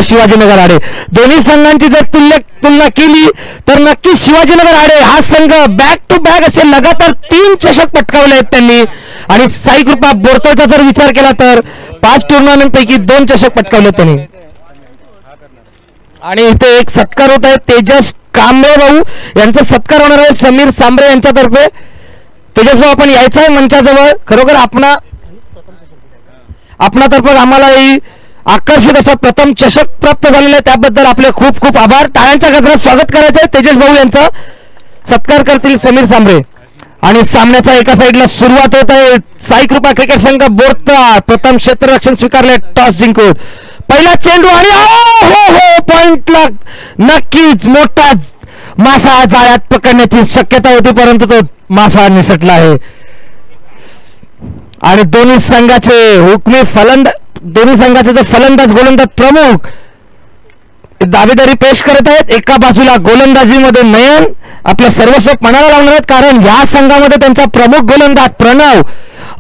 शिवाजीनगर आडे. दोन्ही संघांची जर तुलना केली तर नक्की शिवाजीनगर आडे हा संघ बॅक टू बॅक असे लगातार 3 चषक पटकावले आहेत त्यांनी. आणि साई कृपा बोरतळचा जर विचार केला तर 5 टुर्नामेंट पैकी 2 चषक पटकावले त्यांनी. आणि इथे एक सत्कार होत आहे तेजस कांबळे भाऊ यांचा सत्कार होणार आहे समीर सांबरे यांच्यातर्फे. तेजस भाऊ आपण यायचं आहे मंचाजवळ. खरोखर आपणातर्फे आम्हाला आकर्षित असा प्रथम चषक प्राप्त झालेला आहे त्याबद्दल आपले खूप खूप आभार. टाळ्यांच्या गजरात स्वागत करायचं आहे. तेजस भाऊ यांचा सत्कार करतील समीर सांबरे. आणि सामन्याचा एका साईडला सुरुवात होत आहे. साई कृपा क्रिकेट संघ बोरतळ प्रथम क्षेत्ररक्षण स्वीकारले टॉस जिंकून. पहिला चेंडू आणि हो पॉइंटला नक्कीच मोठा मासा जाळ्यात पकडण्याची शक्यता होती परंतु तो मासा निसटला आहे. आणि दोन्ही संघाचे जे फलंदाज गोलंदाज प्रमुख दावेदारी पेश करत आहेत. एका बाजूला गोलंदाजीमध्ये नयन आपलं सर्वस्व पणाला लावणार आहेत कारण या संघामध्ये त्यांचा प्रमुख गोलंदाज प्रणव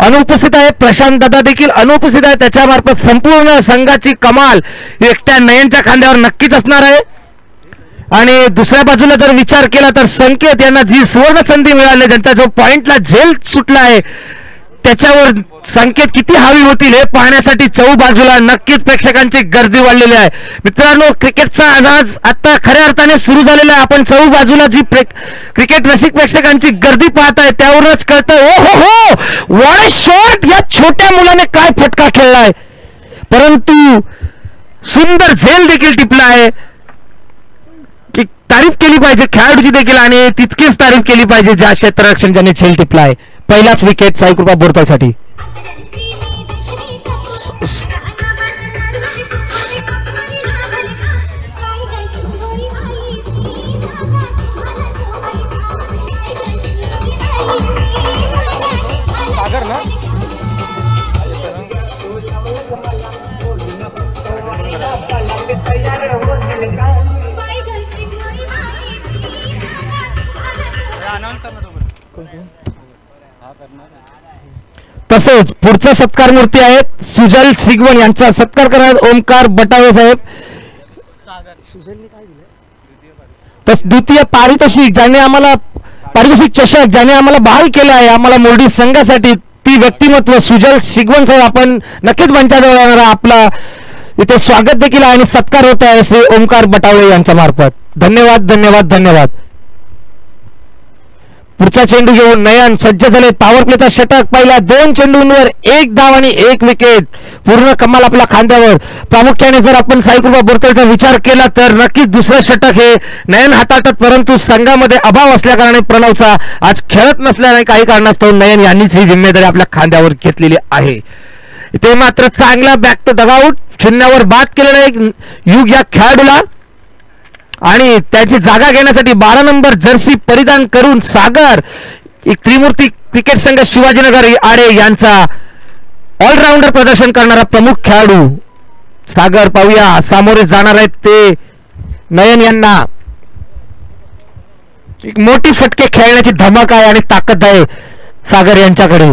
अनुपस्थित आहे. प्रशांत दादा देखील अनुपस्थित आहे. त्याच्यामार्फत संपूर्ण संघाची कमाल एकट्या नयनच्या खांद्यावर नक्कीच असणार आहे. आणि दुसऱ्या बाजूला जर विचार केला तर संकेत यांना जी सुवर्ण संधी मिळाली त्यांचा जो पॉइंटला झेल सुटला आहे त्याच्यावर संकेत किती हवी होतील हे पाहण्यासाठी चहूबाजूला नक्कीच प्रेक्षकांची गर्दी वाढलेली आहे. मित्रांनो क्रिकेटचा आगाज आता खऱ्या अर्थाने सुरू झालेला आहे. आपण चहूबाजूला जी क्रिकेट रसिक प्रेक्षकांची गर्दी पाहताय त्यावरूनच कळतंय हो व्हॉट अ शॉट. या छोट्या मुलाने काय फटका खेळलाय परंतु सुंदर झेल देखील टिपला आहे. की तारीफ केली पाहिजे खेळाडूची देखील आणि तितकीच तारीफ केली पाहिजे ज्या क्षेत्ररक्षण ज्याने झेल टिपला आहे. पहिलाच विकेट साई कृपा बोरतळसाठी. तसेच पुढचा सत्कार मूर्ती आहेत सुजल सिगवण यांचा सत्कार करणार ओमकार बटावे साहेब. द्वितीय पारितोषिक चषक ज्याने आम्हाला बहाल केला आहे आम्हाला मोर्डी संघासाठी ती व्यक्तिमत्व सुजल सिगवण साहेब आपण नक्कीच मंचाजवळ येणारा आपला इथे स्वागत देखील आणि सत्कार होत आहे श्री ओमकार बटावे यांच्या मार्फत. धन्यवाद धन्यवाद धन्यवाद. पुढचा चेंडू घेऊन नयन सज्ज झाले. पॉवर प्लेचा षटक. पहिला 2 चेंडूंवर 1 धाव आणि 1 विकेट. पूर्ण कमाल आपल्या खांद्यावर. प्रामुख्याने जर आपण साई कृपा बोरतळचा विचार केला तर नक्कीच दुसरं षटक हे नयन हाताळतात परंतु संघामध्ये अभाव असल्याकारणे प्रणवचा आज खेळत नसल्याने काही कारणास्तव नयन यांनीच ही जिम्मेदारी आपल्या खांद्यावर घेतलेली आहे. इथे मात्र चांगला बॅक टू डगआउट शून्यावर बाद केलेला एक युग या खेळाडूला आणि त्याची जागा घेण्यासाठी 12 नंबर जर्सी परिधान करून सागर एक त्रिमूर्ती क्रिकेट संघ शिवाजीनगर आडे यांचा ऑलराऊंडर प्रदर्शन करणारा प्रमुख खेळाडू सागर. पाहूया सामोरे जाणार आहेत ते नयन यांना. एक मोठी फटके खेळण्याची धमक आहे आणि ताकद आहे सागर यांच्याकडे.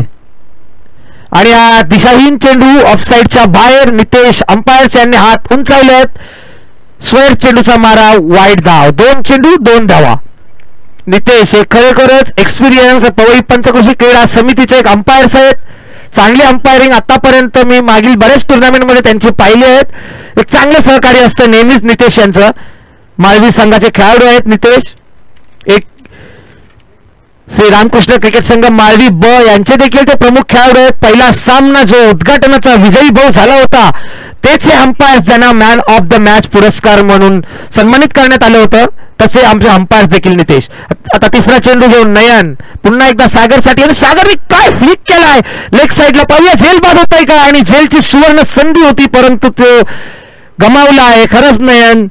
आणि हा दिशाहीन चेंडू ऑफसाईडच्या बाहेर. नितेश अंपायर्स यांनी हात उंचावले आहेत. स्क्वेअर चेंडूचा मारा वाईट धाव. 2 चेंडू 2 धावा. नितेश हे खरोखरच एक्सपिरियन्स पवई पंचक्रोशी क्रीडा समितीचे एक अंपायर्स आहेत. चांगली अंपायरिंग आतापर्यंत मी मागील बऱ्याच टुर्नामेंटमध्ये त्यांची पाहिली आहेत. एक चांगलं सहकार्य असतं नेहमीच नितेश यांचं. माळवी संघाचे खेळाडू आहेत नितेश. एक श्री रामकृष्ण क्रिकेट संघ माळवी ब यांचे देखील ते प्रमुख खेळाडू आहेत. पहिला सामना जो उद्घाटनाचा विजयी भाऊ झाला होता तेच हे अंपायर्स ज्यांना मॅन ऑफ द मॅच पुरस्कार म्हणून सन्मानित करण्यात आलं होतं तसे आमचे अंपायर्स देखील नितेश. आता तिसरा चेंडू घेऊन नयन पुन्हा एकदा सागरसाठी आणि सागरने काय फ्लिक केलाय लेग साईडला. पाहूया झेल बाद होत आहे का आणि झेलची सुवर्ण संधी होती परंतु तो गमावला आहे. खरंच नयन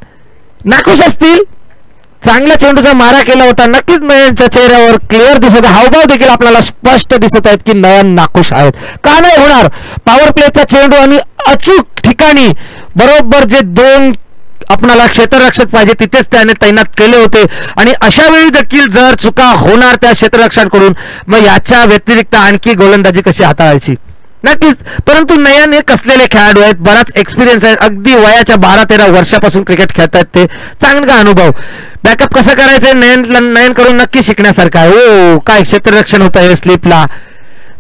नाखुश असतील. चांगल्या चेंडूचा मारा केला होता. नक्कीच नयनच्या चेहऱ्यावर क्लिअर दिसत आहे. हावभाव देखील आपल्याला स्पष्ट दिसत आहेत की नयन नाखुश आहेत. का नाही होणार. पॉवर प्लेचा चेंडू आणि अचूक ठिकाणी बरोबर जे 2 आपल्याला क्षेत्ररक्षक पाहिजे तिथेच त्याने तैनात केले होते आणि अशा वेळी देखील जर चुका होणार त्या क्षेत्ररक्षकांकडून मग याच्या व्यतिरिक्त आणखी गोलंदाजी कशी हाताळायची. नक्कीच, परंतु नयन हे कसलेले खेळाडू आहेत, बराच एक्सपिरियन्स आहे, अगदी वयाच्या 12-13 वर्षापासून क्रिकेट खेळतात ते, चांगला अनुभव. बॅकअप कसं करायचंय नयन करून नक्की शिकण्यासारखं आहे. ओ काय क्षेत्ररक्षण होतं हे स्लिपला.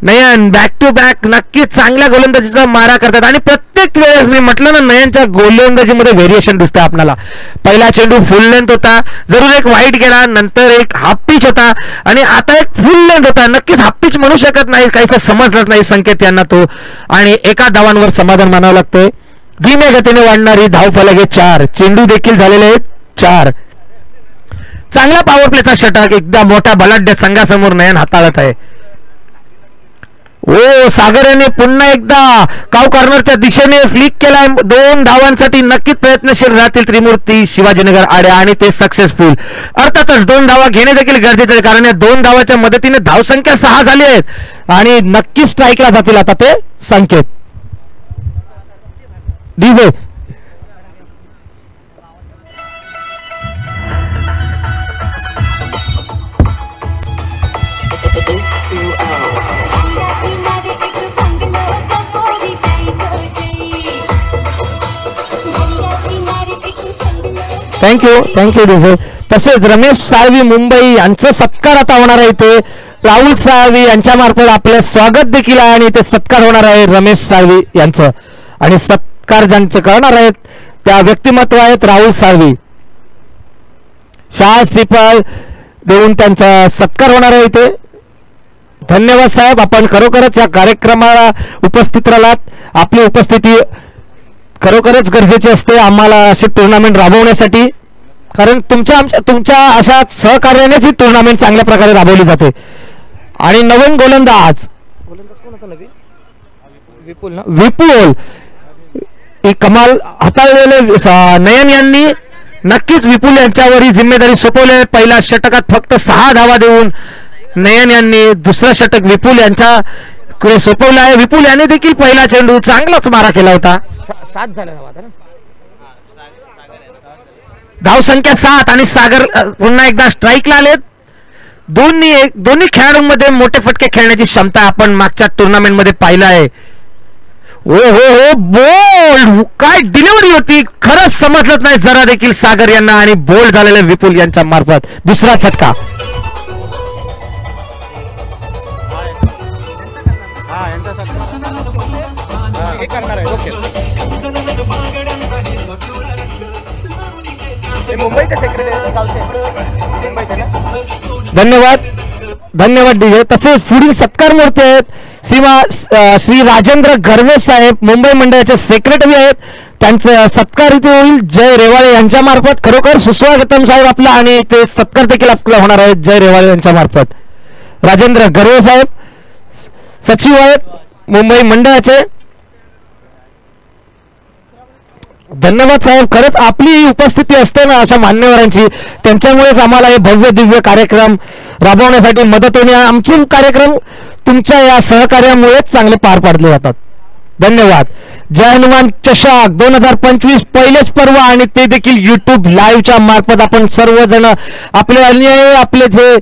नयन बॅक टू बॅक नक्की चांगल्या गोलंदाजीचा मारा करतात आणि प्रत्येक वेळेस मी म्हटलं ना नयनच्या गोलंदाजीमध्ये व्हेरिएशन दिसतं आपल्याला. पहिला चेंडू फुल लेंथ होता, जरूर एक वाईट गेला, नंतर एक हाफ पिच होता आणि आता एक फुल लेंथ होता. नक्कीच हाफ पिच म्हणू शकत नाही, काहीच समजलंच नाही संकेत यांना तो, आणि एका धावांवर समाधान मानावं लागतंय. धीम्या गतीने वाढणारी धावफलक 4, चेंडू देखील झालेले आहेत 4. चांगला पॉवर प्लेचा षटक एकदा मोठ्या बलाढ्य संघासमोर नयन हाताळत आहे. ओ सागर याने पुन्हा एकदा काव कॉर्नरच्या दिशेने फ्लिक केलाय. 2 धावांसाठी नक्कीच प्रयत्नशील राहतील त्रिमूर्ती शिवाजीनगर आड्या आणि ते सक्सेसफुल. अर्थातच 2 धावा घेणे देखील गरजेचे आहे, कारण या 2 धावाच्या मदतीने धावसंख्या 6 झाली आहेत आणि नक्कीच स्ट्राईकला जातील आता ते संकेत. DJ thank you DJ. तसेच रमेश साळवी मुंबई यांचं सत्कार आता होणार आहे. इथे राहुल साळवी यांच्या मार्फत आपलं स्वागत देखील आहे आणि ते सत्कार होणार आहे रमेश साळवी यांचं, आणि सत्कार ज्यांचं करणार आहेत त्या व्यक्तिमत्व आहेत राहुल साळवी. शाह श्रीफळ देऊन त्यांचा सत्कार होणार आहे इथे. धन्यवाद साहेब, आपण खरोखरच या कार्यक्रमाला उपस्थित राहिलात. आपली उपस्थिती खरोखरच गरजेची असते आम्हाला अशी टुर्नामेंट राबवण्यासाठी, कारण तुमच्या अशा सहकार्यानेच ही टुर्नामेंट चांगल्या प्रकारे राबवली जाते. आणि नवीन गोलंदाज कोण होता? विपुल ही कमाल हाताळलेले नयन यांनी नक्कीच विपुल यांच्यावर ही जिम्मेदारी सोपवली. पहिल्या षटकात फक्त 6 धावा देऊन नयन यांनी दुसरं षटक विपुल यांच्याकडे सोपवलं आहे. विपुल याने देखील पहिला चेंडू चांगलाच मारा केला होता. 7 झाल्या धावा, धावसंख्या 7 आणि सागर पुन्हा एकदा स्ट्राईकला आलेत. दोन्ही खेळाडूंमध्ये मोठे फटके खेळण्याची क्षमता आपण मागच्या टुर्नामेंट मध्ये पाहिलं आहे. हो बोल्ड काय डिलिव्हरी होती, खरंच समजलंच नाही जरा देखील सागर यांना, आणि बोल्ड झालेले विपुल यांच्या मार्फत दुसरा झटका. धन्यवाद डीजे. तसेच पुढील सत्कार मूर्ती आहेत श्री राजेंद्र घरवे साहेब, मुंबई मंडळाचे सेक्रेटरी आहेत. त्यांचं सत्कार इथे होईल जय रेवाळे यांच्या मार्फत. खरोखर सुस्वागतम साहेब आपला, आणि ते सत्कार देखील आपला होणार आहेत जय रेवाळे यांच्या मार्फत. राजेंद्र घरवे साहेब सचिव आहेत मुंबई मंडळाचे. धन्यवाद साहेब, खरंच आपली उपस्थिती असते ना अशा मान्यवरांची, त्यांच्यामुळेच आम्हाला हे भव्य दिव्य कार्यक्रम राबवण्यासाठी मदत होणे. आमचे कार्यक्रम तुमच्या या सहकार्यामुळेच चांगले पार पाडले जातात. धन्यवाद. जय हनुमान चषक 2025 पहिलेच पर्व, आणि ते देखील YouTube लाईव्हच्या मार्फत आपण सर्वजण आपले जे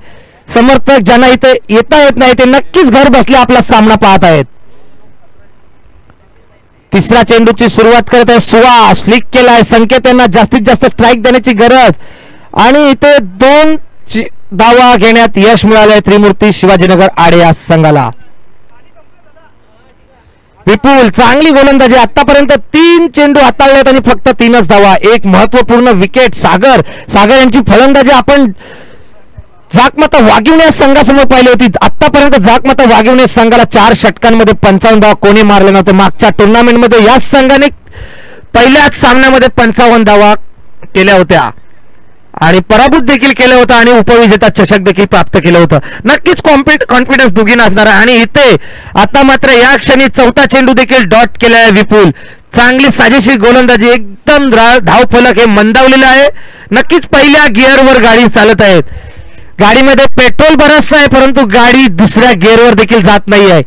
समर्थक ज्यांना इथे येता येत नाही ते नक्कीच घर बसल्या आपला सामना पाहत आहेत. तिसऱ्या चेंडूची सुरुवात करत आहे सुहास, फ्लिक केलाय. संकेत यांना जास्तीत जास्त स्ट्राईक देण्याची गरज, आणि इथे 2 धावा घेण्यात यश मिळाले त्रिमूर्ती शिवाजीनगर आडे या संघाला. विपुल चांगली गोलंदाजी, आतापर्यंत 3 चेंडू हाताळलेत आणि फक्त 3च धावा. एक महत्वपूर्ण विकेट. सागर यांची फलंदाजी आपण झाकमाता वाघिवणे संघासमोर पाहिली होती. आतापर्यंत झाकमाता वाघिवणे संघाला 4 षटकांमध्ये 55 धावा कोणी मारले नव्हते. मागच्या टुर्नामेंटमध्ये याच संघाने पहिल्याच सामन्यामध्ये 55 धावा केल्या होत्या आणि पराभूत देखील केलं होतं आणि उपविजेता चषक देखील प्राप्त केलं होतं. नक्कीच कॉन्फिडन्स दुगीन असणार आहे. आणि इथे आता मात्र या क्षणी 4था चेंडू देखील डॉट केला आहे विपुल. चांगली साजेशी गोलंदाजी, एकदम धावफलक हे मंदावलेलं आहे. नक्कीच पहिल्या गिअरवर गाडी चालत आहेत. गाडीमध्ये पेट्रोल बरंचसं आहे, परंतु गाडी दुसऱ्या गिअरवर देखील जात नाही आहे.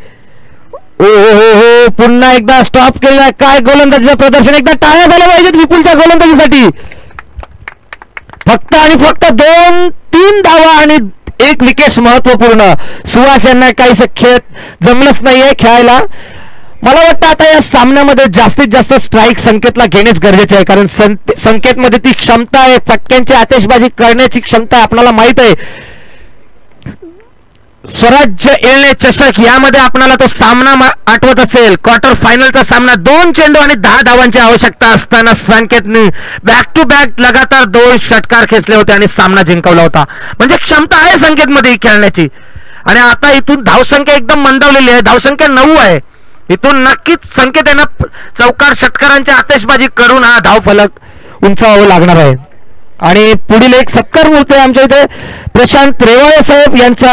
हो पुन्हा एकदा स्टॉप केला. काय गोलंदाजीचं प्रदर्शन, एकदा टाळ्या झाल्या पाहिजेत विपुलच्या गोलंदाजीसाठी. फक्त आणि फक्त 2-3 धावा आणि 1 विकेट महत्वपूर्ण. सुहास यांना काहीच खेळ जमलंच नाहीये खेळायला. मला वाटतं आता या सामन्यामध्ये जास्तीत जास्त स्ट्राईक संकेतला घेणेच गरजेचे आहे, कारण संकेतमध्ये ती क्षमता आहे, फटक्यांची आतिषबाजी करण्याची क्षमता आपल्याला माहित आहे. स्वराज्य येळणे चषक यामध्ये आपल्याला तो सामना आठवत असेल, क्वार्टर फायनलचा सामना, 2 चेंडू आणि 10 धावांची आवश्यकता असताना संकेतने बॅक टू बॅक लगातार 2 षटकार खेचले होते आणि सामना जिंकवला होता. म्हणजे क्षमता आहे संकेतमध्ये खेळण्याची. आणि आता इथून धावसंख्या एकदम मंदावलेली आहे, धावसंख्या 9 आहे. इथून नक्कीच संकेत यांना चौकार षटकारांची आतिषबाजी करून हा धावफलक उंचावावं लागणार आहे. आणि पुढील एक सत्कार मूर्ती आमच्या इथे प्रशांत रेवाळे साहेब यांचा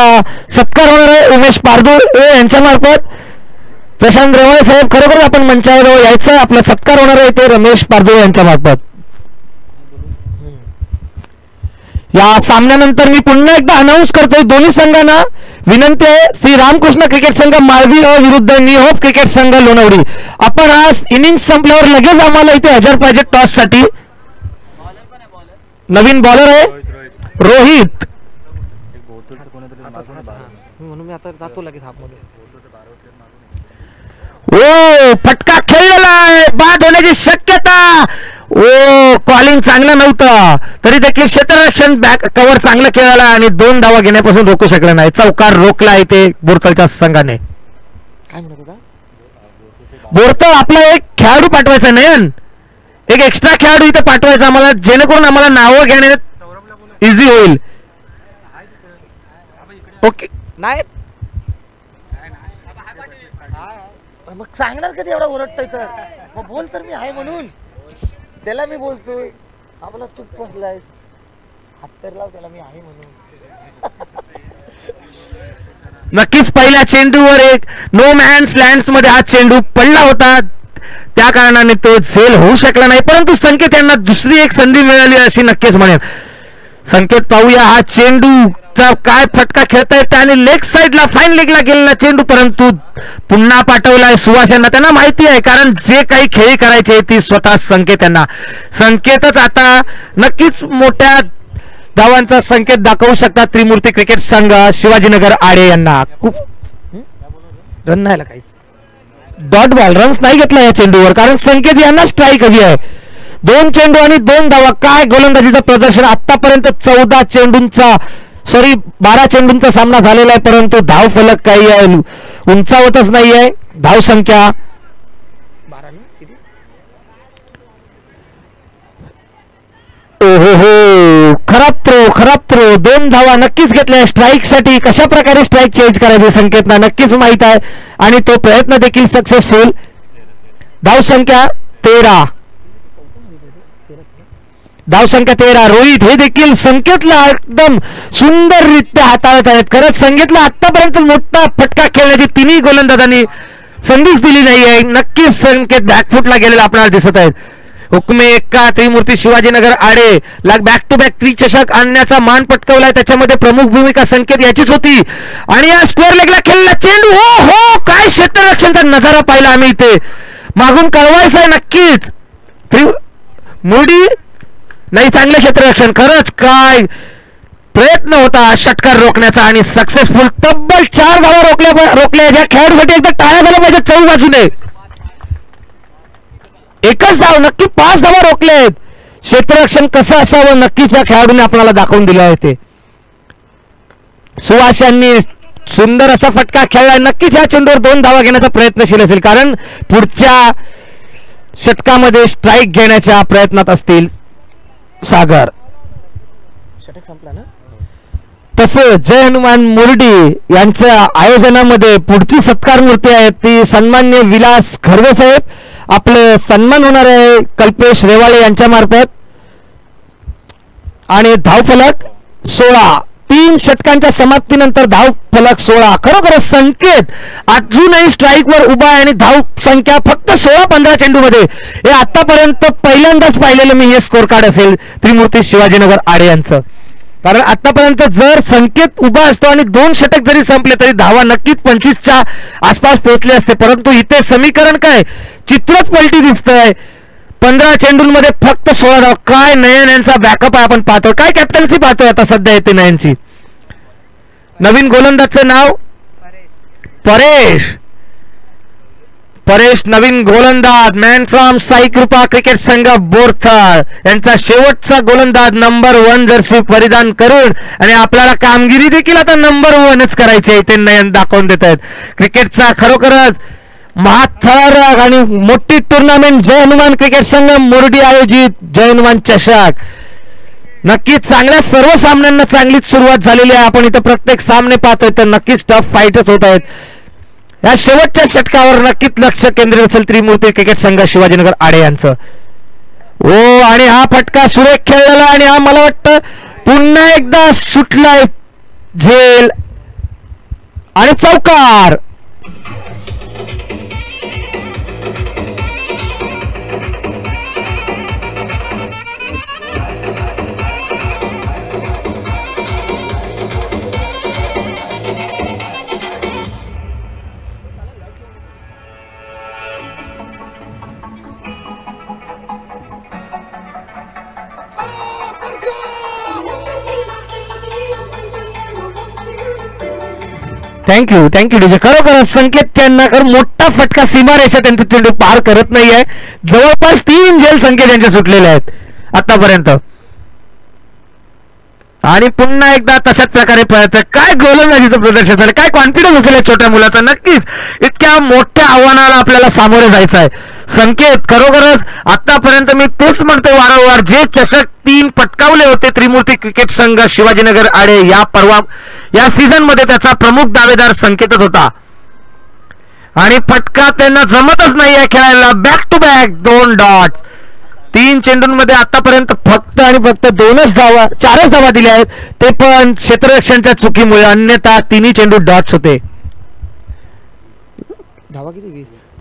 सत्कार होणार आहे उमेश पारदूर यांच्या मार्फत. प्रशांत रेवाळे साहेब खरोखर आपण मंचावर यायचं, आपला सत्कार होणार आहे ते रमेश पारदूर यांच्या मार्फत. या सामन्यानंतर मी पुन्हा एकदा अनाऊन्स करतोय, दोन्ही संघांना विनंती आहे, श्री रामकृष्ण क्रिकेट संघ माळवी विरुद्ध न्यू होप क्रिकेट संघ लोणावळी. आपण आज इनिंग संपल्यावर लगेच आम्हाला इथे हजर पाहिजे टॉस साठी. नवीन बॉलर आहे रोहित. म्हणून मी आता जातो लगेच हाफमध्ये. ओ फटका खेळलेला आहे, बाद होण्याची शक्यता. ओ कॉलिंग चांगलं नव्हतं तरी देखील क्षेत्ररक्षण बॅक कव्हर चांगलं खेळाला आणि 2 धावा घेण्यापासून रोखू शकलं नाही. चौकार रोखला आहे ते बोरतळच्या संघाने. काय म्हणत होता बोरतळ आपला एक खेळाडू पाठवायचा, नयन एक एक्स्ट्रा खेळाडू इथे पाठवायचा आम्हाला, जेणेकरून आम्हाला नावं घेण्यात इझी होईल. ओके नाही मग सांगणार कधी एवढा ओरडतोय तर मग बोल तर मी आहे म्हणून. त्याला मी बोलतोय आपला चुप बसलाय, हात तर लाव त्याला मी आहे म्हणून. नक्कीच पहिल्या चेंडूवर एक नो मॅन्स लँड्स मध्ये हा चेंडू पडला होता, त्या कारणाने तो झेल होऊ शकला नाही. परंतु संकेत यांना दुसरी एक संधी मिळाली अशी नक्कीच म्हणेन. संकेत पाहूया हा चेंडूचा काय फटका खेळता येतो आणि लेग साइडला फाईन लेगला गेलेला चेंडू, परंतु पुन्हा पाठवलाय सुहास यांना. त्यांना माहिती आहे कारण जे काही खेळी करायचे ती स्वतः संकेत यांना. संकेतच आता नक्कीच मोठ्या धावांचा संकेत दाखवू शकतात त्रिमूर्ती क्रिकेट संघ शिवाजीनगर आडे यांना. खूप रन नाही काहीच, डॉट बॉल रन्स नाही घेतला या चेंडूवर कारण संकेत यांना स्ट्राईक हवी आहे. 2 चेंडू आणि 2 धावा. काय गोलंदाजीचं प्रदर्शन. आतापर्यंत 12 चेंडूंचा सामना झालेला आहे, परंतु धाव फलक काही उंचावतच नाहीये. धाव संख्या 12. खराब थ्रो 2 धावा नक्कीच घेतल्या. स्ट्राईक साठी कशा प्रकारे स्ट्राईक चेंज करायचे संकेतना नक्कीच माहित आहे आणि तो प्रयत्न देखील सक्सेसफुल. धाव संख्या 13. रोहित हे देखील संकेतला एकदम सुंदररित्या हाताळत आहेत. खरंच संकेतला आतापर्यंत मोठा फटका खेळण्याची तिन्ही गोलंदाजांनी संधीच दिली नाही आहे. नक्कीच संकेत बॅकफुटला गेलेला आपल्याला दिसत आहेत. हुकमे एक्का त्रिमूर्ती शिवाजीनगर आडे बॅक टू बॅक त्रिचषक आणण्याचा मान पटकावलाय, त्याच्यामध्ये प्रमुख भूमिका संकेत याचीच होती. आणि या स्क्वेअर लेगला खेळलेला चेंडू, हो काय क्षेत्ररक्षणचा नजारा पाहिला आम्ही इथे. मागून कळवायचं आहे नक्कीच मुरडी नाही, चांगले क्षेत्ररक्षण. खरंच काय प्रयत्न होता षटकार रोखण्याचा आणि सक्सेसफुल. तब्बल 4 धावा रोखल्या. या खेळाडूसाठी एकदा टाळ्या झाल्या पाहिजे चौही बाजूने. एकच धाव नक्की 5 धावा रोखले आहेत. क्षेत्ररक्षण कसं असावं नक्कीच या खेळाडूने आपल्याला दाखवून दिलं आहे. ते सुहास यांनी सुंदर असा फटका खेळलाय. नक्कीच या चेंडूवर 2 धावा घेण्याचा प्रयत्नशील असेल कारण पुढच्या षटकामध्ये स्ट्राईक घेण्याच्या प्रयत्नात असतील सागर. षटक संपला ना. तसं जय हनुमान मुरडी यांच्या आयोजनामध्ये पुढची सत्कार मूर्ती आहे ती सन्मान्य विलास खरवे साहेब. आपलं सन्मान होणार आहे कल्पेश रेवाळे यांच्या मार्फत. आणि धावफलक 16. 3 षटकांच्या समाप्तीनंतर धावफलक 16. खरोखर संकेत अजूनही स्ट्राईक वर उभा आहे आणि धाव संख्या फक्त 16-15 चेंडूमध्ये. हे आतापर्यंत पहिल्यांदाच पाहिलेलं मी हे स्कोर कार्ड असेल त्रिमूर्ती शिवाजीनगर आडे यांचं. कारण आतापर्यंत जर संकेत उभा असतो आणि 2 षटक जरी संपले तरी धावा नक्कीच 25च्या आसपास पोहोचले असते. परंतु इथे समीकरण काय चित्रच पलटी दिसतंय. 15 चेंडूंमध्ये फक्त 16 धावा. काय नयन यांचा बॅकअप आहे आपण पाहतोय, काय कॅप्टन्सी पाहतोय आता सध्या येते नयनची. नवीन गोलंदाजचं नाव परेश. परेश नवीन गोलंदाज मॅन फ्रॉम साई कृपा क्रिकेट संघ बोरथळ यांचा शेवटचा गोलंदाज नंबर 1 जर्सी परिधान करून आणि आपल्याला कामगिरी देखील आता नंबर 1च करायची आहे ते नयन दाखवून देत आहेत. क्रिकेटचा खरोखरच महाथर आणि मोठी टुर्नामेंट जय हनुमान क्रिकेट संघ मुरडी आयोजित जय हनुमान चषक. नक्कीच चांगल्या सर्व सामन्यांना चांगलीच सुरुवात झालेली आहे. आपण इथं प्रत्येक सामने पाहतोय तर नक्कीच टफ फाईटच होत आहेत. या शेवटच्या षटकावर नक्कीच लक्ष केंद्रित असेल त्रिमूर्ती क्रिकेट संघ शिवाजीनगर आडे यांचं. ओ आणि हा फटका सुरेख खेळलेला आणि हा मला वाटतं पुन्हा एकदा सुटलाय झेल आणि चौकार. Thank you DJ. खरोखरच संकेत त्यांना मोठा फटका सीमारेषा त्यांचा चेंडू पार करत नाहीये. जवळपास 3 झेल संकेत यांचे सुटलेले आहेत आतापर्यंत आणि पुन्हा एकदा तशाच प्रकारे पळत. काय गोलंदाजीचं प्रदर्शन झालं, काय कॉन्फिडन्स असेल छोट्या मुलाचा. नक्कीच इतक्या मोठ्या आव्हानाला आपल्याला सामोरे जायचं आहे. संकेत खरोखरच आतापर्यंत मी तेच म्हणतो वारंवार जे चषक 3 पटकावले होते त्रिमूर्ती क्रिकेट संघ शिवाजीनगर आडे या सीझन मध्ये त्याचा प्रमुख दावेदार संकेतच होता आणि फटका त्यांना जमतच नाहीये खेळायला. Back to back 2 dots. 3 चेंडूंमध्ये आतापर्यंत फक्त आणि फक्त 4च धावा दिल्या आहेत ते पण क्षेत्ररक्षणच्या चुकीमुळे. अन्यथा 3 चेंडू डॉट्स होते.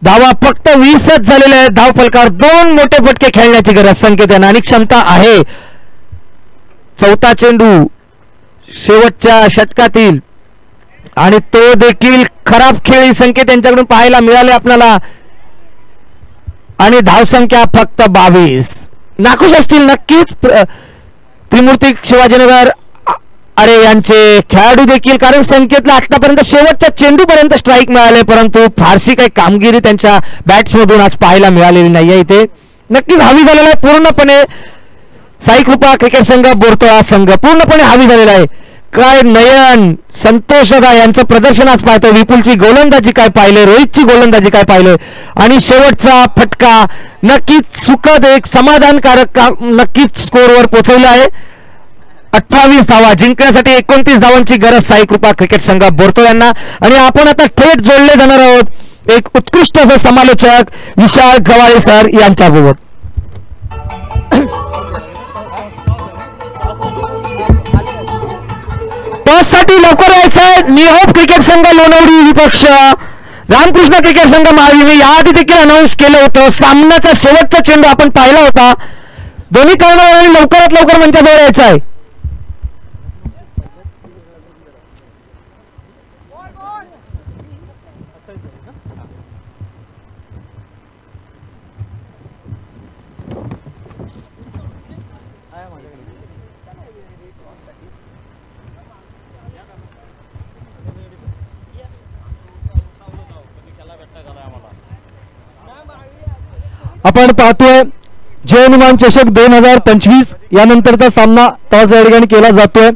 धावा फक्त 20च झालेल्या आहेत. धाव फलकावर 2 मोठे फटके खेळण्याची गरज संकेत यांना आणि क्षमता आहे. 4था चेंडू शेवटच्या षटकातील आणि तो देखील खराब खेळी संकेत यांच्याकडून पाहायला मिळाले आपल्याला आणि धावसंख्या फक्त 22. नाखुश असतील नक्कीच त्रिमूर्ती शिवाजीनगर अरे यांचे खेळाडू देखील, कारण संकेतला आतापर्यंत शेवटच्या चेंडूपर्यंत स्ट्राईक मिळाले परंतु फारशी काही कामगिरी त्यांच्या बॅट्समधून आज पाहायला मिळालेली नाहीये. इथे नक्कीच हावी झालेला आहे पूर्णपणे साई कृपा क्रिकेट संघ बोरतळा संघ पूर्णपणे हावी झालेला आहे. काय नयन संतोष यांचं प्रदर्शन आज पाहतो. विपुलची गोलंदाजी काय पाहिले, रोहितची गोलंदाजी काय पाहिले आणि शेवटचा फटका नक्कीच सुखद एक समाधानकारक नक्कीच स्कोरवर पोहोचवला आहे. 28 धावा जिंकण्यासाठी 29 धावांची गरज साई कृपा क्रिकेट संघ बोरतळ यांना. आणि आपण आता थेट जोडले जाणार आहोत एक उत्कृष्ट असं समालोचक विशाल गवाळे सर यांच्याबरोबर. टॉससाठी लवकर यायचंय. निहोप क्रिकेट संघ लोणवडी विपक्ष रामकृष्ण क्रिकेट संघ महावीर याआधी देखील अनाऊन्स केलं होतं. सामन्याचा शेवटचा चेंडू आपण पाहिला होता. दोन्ही कर्णधारांनी लवकरात लवकर मंचाजवळ यायचं आहे. आपण पाहतोय जय हनुमान चषक 2025 यानंतरचा सामना टॉस या ठिकाणी केला जातोय.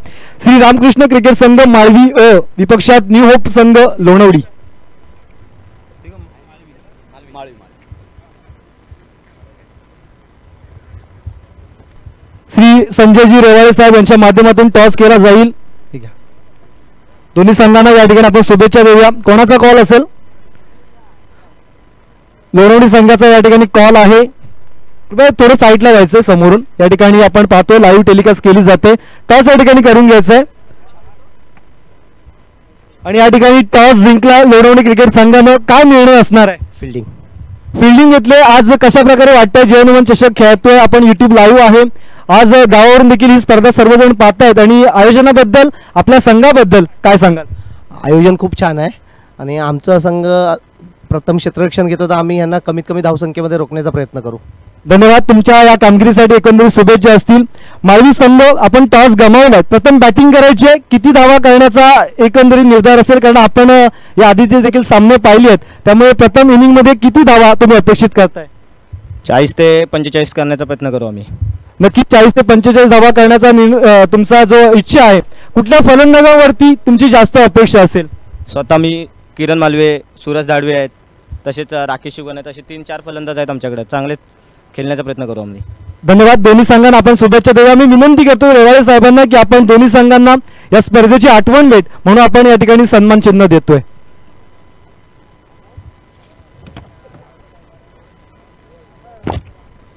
श्री रामकृष्ण क्रिकेट संघ माळवी अ विपक्षात न्यू होप संघ लोणवडी. श्री संजयजी रेवाळे साहेब यांच्या माध्यमातून टॉस केला जाईल. ठीक आहे, दोन्ही संघांना या ठिकाणी आपण शुभेच्छा देऊया. कोणाचा कॉल असेल? लोणवडी संघाचा या ठिकाणी कॉल आहे. थोडं साईडला जायचंय समोरून. या ठिकाणी आपण पाहतोय लाईव्ह टेलिकास्ट केली जाते. टॉस या ठिकाणी करून घ्यायचंय आणि या ठिकाणी टॉस जिंकला लोणवडी क्रिकेट संघानं. काय निर्णय असणार आहे? फिल्डिंग घेतले. आज कशा प्रकारे वाटतंय? जय हनुमान चषक खेळतोय आपण, युट्यूब लाईव्ह आहे. आज गावावरून देखील ही स्पर्धा सर्वजण पाहतायत आणि आयोजनाबद्दल आपल्या संघाबद्दल काय सांगाल? आयोजन खूप छान आहे आणि आमचा संघ प्रथम क्षेत्ररक्षण घेतो तर आम्ही यांना कमीत कमी धावसंख्येमध्ये रोखण्याचा प्रयत्न करू. धन्यवाद. तुमच्या या कामगिरीसाठी एकंदरीत शुभेच्छा असतील. मालवी संघ आपण टॉस गमावलाय, प्रथम बॅटिंग करायची आहे, किती धावा करण्याचा एकंदरीत निर्धार असेल, कारण आपण या आधीचे देखील सामने पाहिले आहेत, त्यामुळे प्रथम इनिंग मध्ये किती धावा तुम्ही अपेक्षित करताय? 40 ते 45 करण्याचा प्रयत्न करू आम्ही. नक्की 40 ते 45 धावा करण्याचा तुमचा जो इच्छा आहे, कुठल्या फलंदाजावरती तुमची जास्त अपेक्षा असेल? स्वतः मी, किरण मालवे, सूरज दाडवे आहेत, तसेच राकेश शिवगण आहेत, असे 3-4 फलंदाज आहेत आमच्याकडे. चांगले खेळण्याचा प्रयत्न करू आम्ही. धन्यवाद. दोन्ही संघांना आपण शुभेच्छा देऊया. मी विनंती करतो रेवाळे साहेबांना की आपण दोन्ही संघांना या स्पर्धेची आठवण भेट म्हणून आपण या ठिकाणी सन्मान चिन्ह देतोय.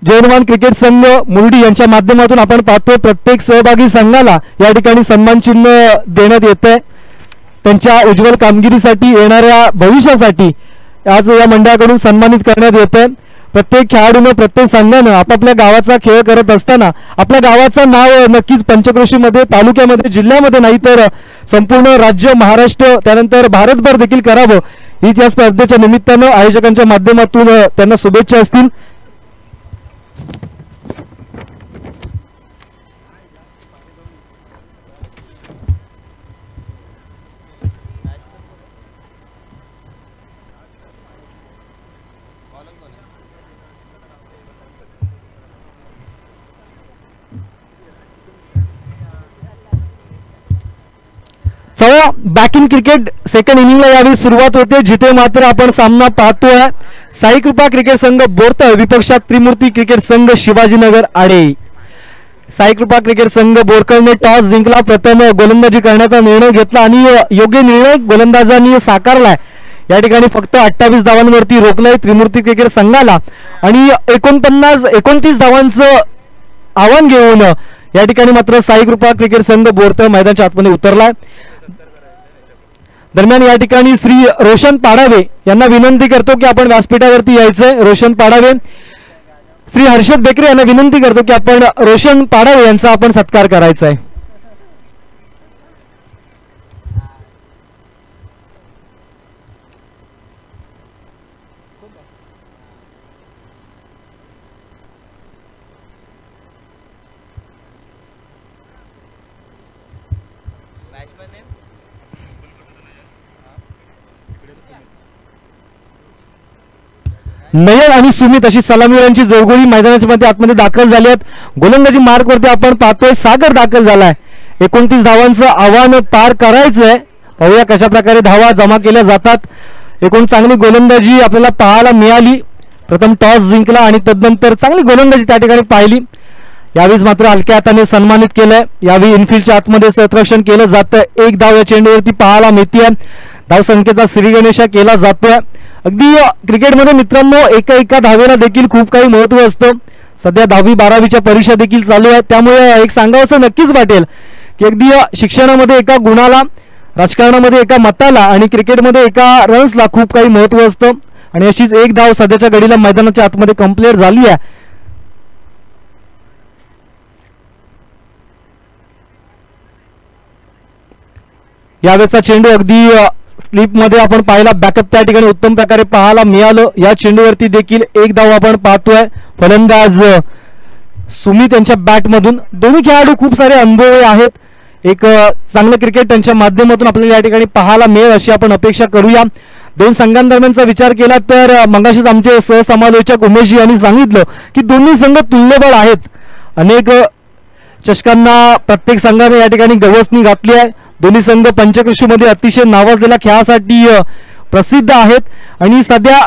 जय हनुमान क्रिकेट संघ मुर्डी यांच्या माध्यमातून आपण पाहतोय प्रत्येक सहभागी संघाला या ठिकाणी सन्मान चिन्ह देण्यात येत आहे. त्यांच्या उज्ज्वल कामगिरीसाठी, येणाऱ्या भविष्यासाठी आज या मंडळाकडून सन्मानित करण्यात येत आहे. प्रत्येक खेळाडूनं, प्रत्येक संघानं आपापल्या गावाचा खेळ करत असताना आपल्या गावाचं नाव नक्कीच पंचक्रोशीमध्ये, तालुक्यामध्ये, जिल्ह्यामध्ये नाही तर संपूर्ण राज्य, महाराष्ट्र, त्यानंतर भारतभर देखील करावं, हीच या स्पर्धेच्या निमित्तानं आयोजकांच्या माध्यमातून त्यांना शुभेच्छा असतील. चला, बॅक इन क्रिकेट सेकंड इनिंगला यावेळी सुरुवात होते, जिथे मात्र आपण सामना पाहतोय साई कृपा क्रिकेट संघ बोरतळ विपक्षात त्रिमूर्ती क्रिकेट संघ शिवाजीनगर आडे. साई कृपा क्रिकेट संघ बोरकळने टॉस जिंकला, प्रथम गोलंदाजी करण्याचा निर्णय घेतला आणि योग्य निर्णय गोलंदाजांनी साकारलाय. या ठिकाणी फक्त 28 धावांवरती रोखलंय त्रिमूर्ती क्रिकेट संघाला आणि 29 धावांचं आव्हान घेऊन या ठिकाणी मात्र साई कृपा क्रिकेट संघ बोरतळ मैदानाच्या आतमध्ये उतरलाय. दरम्यान या ठिकाणी श्री रोशन पाडावे यांना विनंती करतो की आपण व्यासपीठावरती यायचंय. रोशन पाडावे, श्री हर्षद बेकरे यांना विनंती करतो की आपण रोशन पाडावे यांचा आपण सत्कार करायचा आहे. नयन आणि सुमित अशी सलामीरांची जोडगोळी मैदानाच्या मध्ये आतमध्ये दाखल झाली आहेत. गोलंदाजी मार्क वरती आपण पाहतोय सागर दाखल झालाय. 29 धावांचं आव्हान पार करायचंय. पाहूया कशा प्रकारे धावा जमा केल्या जातात. एकूण चांगली गोलंदाजी आपल्याला पाहायला मिळाली. प्रथम टॉस जिंकला आणि तदनंतर चांगली गोलंदाजी त्या ठिकाणी पाहिली. यावेळी मात्र हलक्या हाताने सन्मानित केलंय. यावेळी इनफिल्डच्या आतमध्ये संरक्षण केलं जातं. एक धाव या चेंडूवरती पाहायला मिळते. धावसंख्येचा श्रीगणेशा केला जातोय. अगदी क्रिकेटमध्ये मित्रांनो एका धावेला देखील खूप काही महत्व असतं. सध्या 10वी-12वीच्या परीक्षा देखील चालू आहेत, त्यामुळे एक सांगावं असं नक्कीच वाटेल की अगदी शिक्षणामध्ये एका गुणाला, राजकारणामध्ये एका मताला आणि क्रिकेटमध्ये एका रन्सला खूप काही महत्व असतं. आणि अशीच एक धाव सध्याच्या घडीला मैदानाच्या आतमध्ये कंप्लीट झाली आहे. यावेळेचा चेंडू अगदी स्लिप मध्ये आपण पाहिला. बॅकअप त्या ठिकाणी उत्तम प्रकारे पाहायला मिळालं. या चेंडूवरती देखील एक धाव आपण पाहतोय. फलंदाज सुमित यांच्या बॅट मधून. दोन्ही खेळाडू खूप सारे अनुभवी आहेत. एक चांगलं क्रिकेट त्यांच्या माध्यमातून आपल्याला या ठिकाणी पाहायला मिळेल अशी आपण अपेक्षा करूया. दोन संघांदरम्यानचा विचार केला तर मगाशीच आमचे सहसमालोचक उमेश यांनी सांगितलं की दोन्ही संघ तुल्यबळ आहेत. अनेक चषकांना प्रत्येक संघाने या ठिकाणी गवसणी घातली आहे. दोन्ही संघ पंचक्रोशीमध्ये अतिशय नावाजलेल्या खेळासाठी प्रसिद्ध आहेत आणि सध्या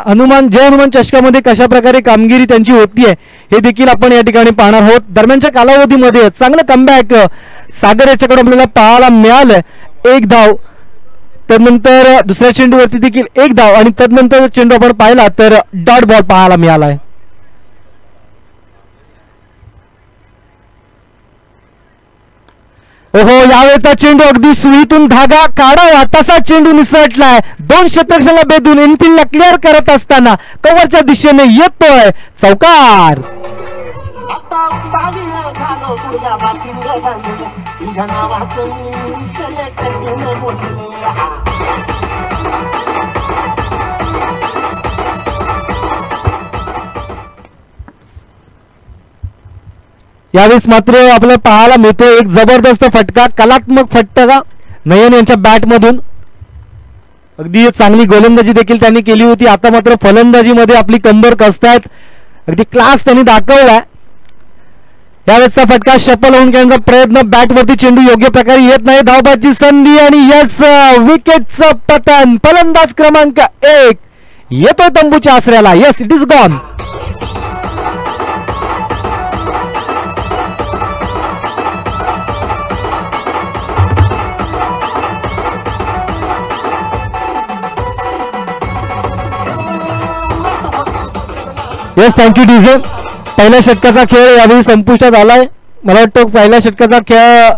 जय हनुमान चषकामध्ये कशा प्रकारे कामगिरी त्यांची होतीये हे देखील आपण या ठिकाणी पाहणार आहोत. दरम्यानच्या कालावधीमध्ये चांगलं कमबॅक सागर याच्याकडे आपल्याला पाहायला मिळालंय. एक धाव, त्यानंतर दुसऱ्या चेंडूवरती देखील एक धाव आणि त्यानंतर चेंडू आपण पाहिला तर डॉट बॉल पाहायला मिळालाय. ओहो, यावेळेचा चेंडू अगदी सुईतून धागा काढावा तसा चेंडू निसटलाय. 2 क्षेत्ररक्षणाला बेधून इनफिल्डला क्लिअर करत असताना कव्हरच्या दिशेने येतोय चौकार. यावेळेस मात्र आपल्याला पाहायला मिळतो एक जबरदस्त फटका, कलात्मक फटका नयन यांच्या बॅट मधून. अगदी चांगली गोलंदाजी देखील त्यांनी केली होती. आता मात्र फलंदाजीमध्ये आपली कंबर कसतायत, अगदी क्लास त्यांनी दाखवलाय. यावेळेसचा फटका शफल होऊन खेळण्याचा प्रयत्न, बॅटवरती चेंडू योग्य प्रकारे येत नाही. धावबाची संधी आणि यस विकेटचं पतन. फलंदाज क्रमांक 1 येतोय तंबूच्या आसऱ्याला. Yes, it is gone. Yes, thank you DJ. पहिल्या षटकाचा खेळ यावेळी संपुष्टात आलाय. मला वाटतं पहिल्या षटकाचा खेळ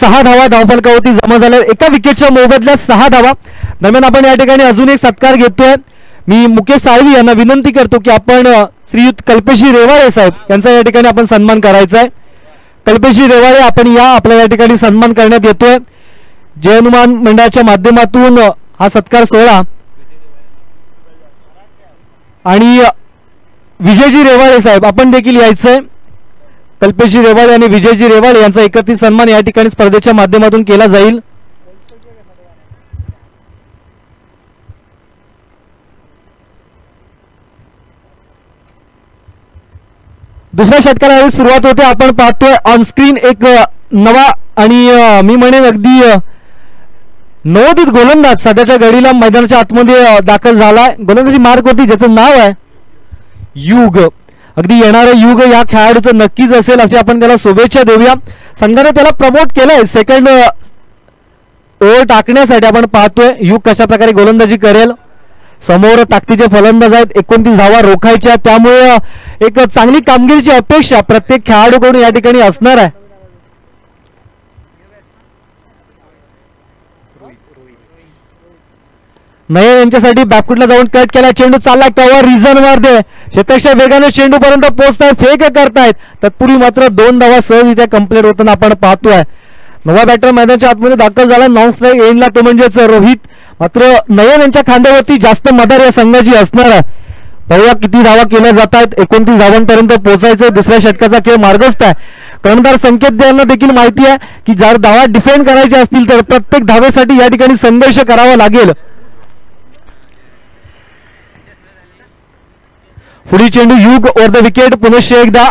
6 धावा धावफलकावरती जमा झाल्या. एका विकेटच्या मोबदल्यात 6 धावा. दरम्यान आपण या ठिकाणी अजून एक सत्कार घेतोय. मी मुकेश साळवी यांना विनंती करतो की आपण श्रीयुत कल्पेशी रेवाळे साहेब यांचा या ठिकाणी आपण सन्मान करायचा आहे. कल्पेशी रेवाळे आपण आपल्या या ठिकाणी सन्मान करण्यात येतोय. जय हनुमान मंडळाच्या माध्यमातून हा सत्कार सोहळा आणि विजयजी रेवाळे साहेब आपण देखील यायचंय. कल्पेशजी रेवाळे आणि विजयजी रेवाळे यांचा एकत्रित सन्मान या ठिकाणी स्पर्धेच्या माध्यमातून केला जाईल. दुसऱ्या षटकाला सुरुवात होते. आपण पाहतोय ऑन स्क्रीन एक नवा आणि मी म्हणेन अगदी नवोदित गोलंदाज सध्याच्या घडीला मैदानाच्या आतमध्ये दाखल झालाय. गोलंदाजी मार्क होती ज्याचं नाव आहे युग. अगदी येणारं युग या खेळाडूचं नक्कीच असेल असे आपण त्याला शुभेच्छा देऊया. संघाने त्याला प्रमोट केलंय सेकंड ओव्हर टाकण्यासाठी. आपण पाहतोय युग कशा प्रकारे गोलंदाजी करेल. समोर ताकदीचे फलंदाज आहेत. 29 धावा रोखायच्या, त्यामुळे एक चांगली कामगिरीची अपेक्षा प्रत्येक खेळाडूकडून या ठिकाणी असणार आहे. नयन यांच्यासाठी बॅकफुटला जाऊन कट केला. चेंडू चालला कव्हर रिझन मध्ये, शतकच्या वेगाने चेंडू पर्यंत पोहोचताय, फेक करतायत. तत्पूर्वी मात्र 2 धावा सहज कंप्लीट होताना आपण पाहतोय. नवा बॅटर मैदानाच्या आतमध्ये दाखल झाला. नॉन स्ट्राईक एंडला तो म्हणजेच रोहित. मात्र नयन यांच्या खांद्यावरती जास्त मदार या संघाची असणार आहे. बघूया किती धावा केल्या जात आहेत. 29 धावांपर्यंत पोहोचायचे. दुसऱ्या षटकाचा खेळ मार्गस्थ आहे. कर्णधार संकेत यांना देखील माहिती आहे की जर धावा डिफेंड करायचे असतील तर प्रत्येक धावेसाठी या ठिकाणी संघर्ष करावा लागेल. पुढील चेंडू युग ओव्हर द विकेट. पुनश्च एकदा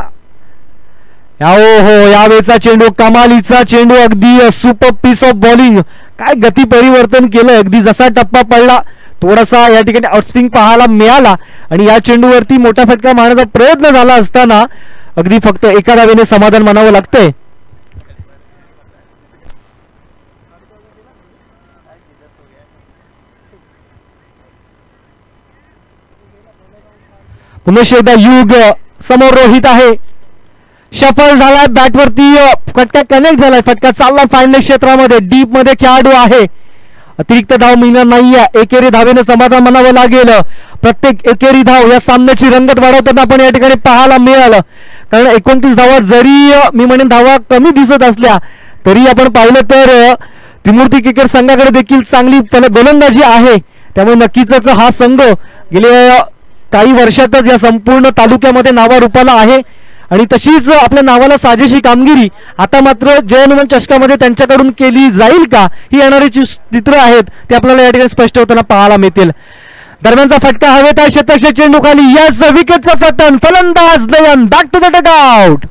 यावेळचा चेंडू कमालीचा चेंडू. अगदी सुपर पीस ऑफ बॉलिंग. काय गती परिवर्तन केलं. अगदी जसा टप्पा पडला थोडासा या ठिकाणी आउटस्विंग पाहायला मिळाला आणि या चेंडूवरती मोठा फटका मारण्याचा प्रयत्न झाला असताना अगदी फक्त एका धावेने समाधान मानावं लागतंय. पुनश्च एकदा युग. समोर रोहित आहे. शफल झालाय. बॅटवरती फटका कनेक्ट झालाय. फटका चालला फायनल क्षेत्रामध्ये. डीप मध्ये खेळाडू आहे. अतिरिक्त धाव मिळणार नाहीये. एकेरी धावेने समाधान मानावं लागेल. प्रत्येक एकेरी धाव या सामन्याची रंगत वाढवताना आपण या ठिकाणी पाहायला मिळालं. कारण 29 धावा जरी मी म्हणेन धावा कमी दिसत असल्या तरी आपण पाहिलं तर त्रिमूर्ती क्रिकेट संघाकडे देखील चांगली गोलंदाजी आहे. त्यामुळे नक्कीच हा संघ गेल्या काही वर्षातच या संपूर्ण तालुक्यामध्ये नावारूपाला आहे आणि तशीच आपल्या नावाला साजेशी कामगिरी आता मात्र जय हनुमान चषकामध्ये त्यांच्याकडून केली जाईल का ही येणारी चित्र आहेत ते आपल्याला या ठिकाणी स्पष्ट होताना पाहायला मिळतील. दरम्यानचा फटका हवेत आहे. शतकच्या चेंडू खाली. यस, विकेटचं पतन. फलंदाज Nayan back to the dugout.